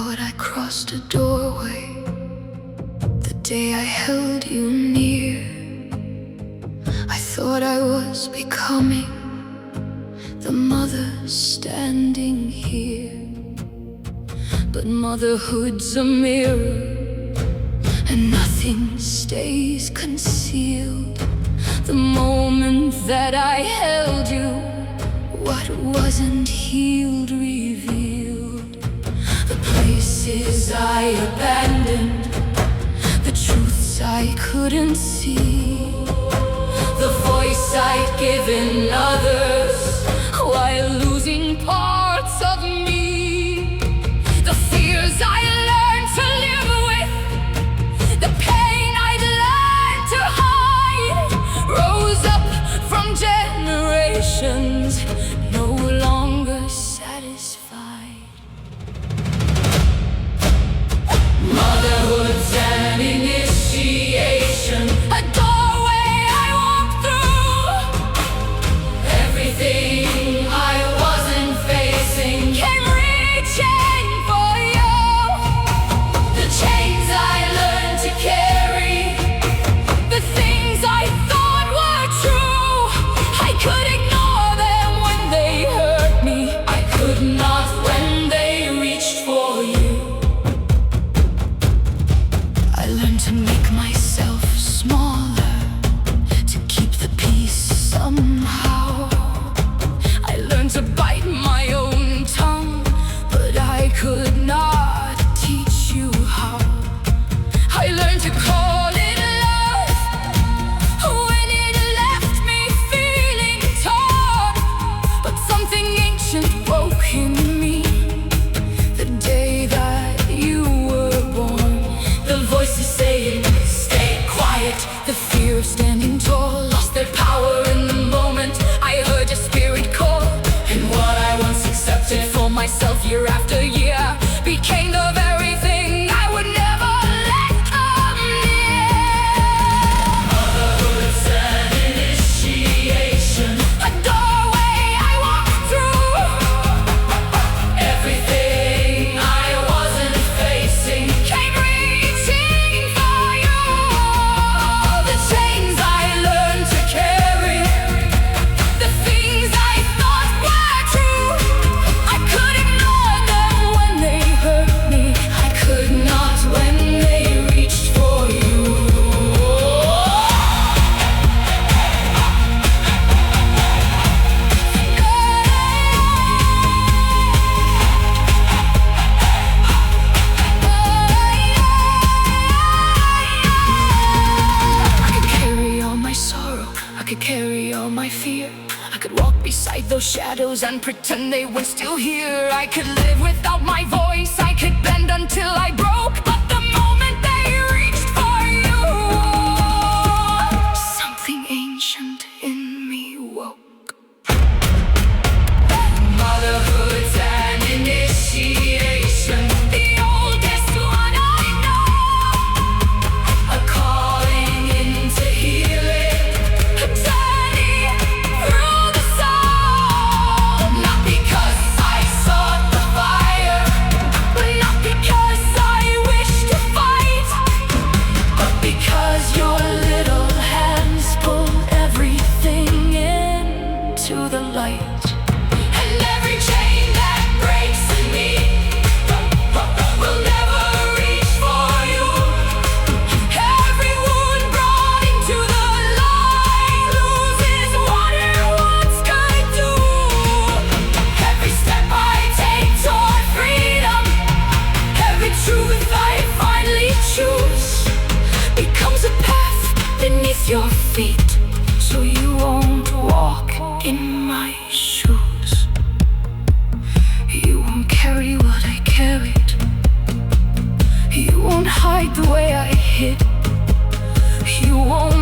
thought I crossed a doorway the day I held you near. I thought I was becoming the mother standing here. But motherhood's a mirror, and nothing stays concealed. The moment that I held you, what wasn't healed revealed. The places I abandoned, the truths I couldn't see, the voice I'd given others while losing parts of me. The fears I learned to live with, the pain I'd learned to hide, rose up from generations no longer satisfied. Motherhood's an initiation, a doorway I walk through. Everything I wasn't facing came reaching for you. The chains I learned to carry, the things I thought were true, I could ignore them when they hurt me. I could not when they reached for you. I learned to make myself smaller, to keep the peace somehow. I learned to bite my own tongue, but I could not teach you how. I learned to call it love when it left me feeling torn. But something ancient woke in me the day that you were born. The voices saying, stay quiet. The fear of standing tall lost their power in the moment I heard your spirit call. And what I once accepted for myself year after year became the very thing I would never let come near. Motherhood's an initiation, a doorway I walk through. Everything I wasn't facing came reaching for you. The chains I learned to carry, the things I thought were true, I could ignore them when they hurt me. I could not when they reached for you. I could carry all my sorrow, I could carry all my fear. I could walk beside those shadows and pretend they were still here. I could live without my voice, I could bend until I broke. But the moment they reached for you, something ancient in me woke. Motherhood's an initiation, the oldest one I know. A calling into healing, a journey through the soul. Not because I sought the fire, not because I wished to fight, but because your little hands pulled everything into the light. And every chain that breaks in me will never reach for you. Every wound brought into the light loses what it once could do. Every step I take toward freedom, every truth I finally choose, becomes a path beneath your feet, so you won't walk in my shoes. You won't carry what I carried, you won't hide the way I hid, you won't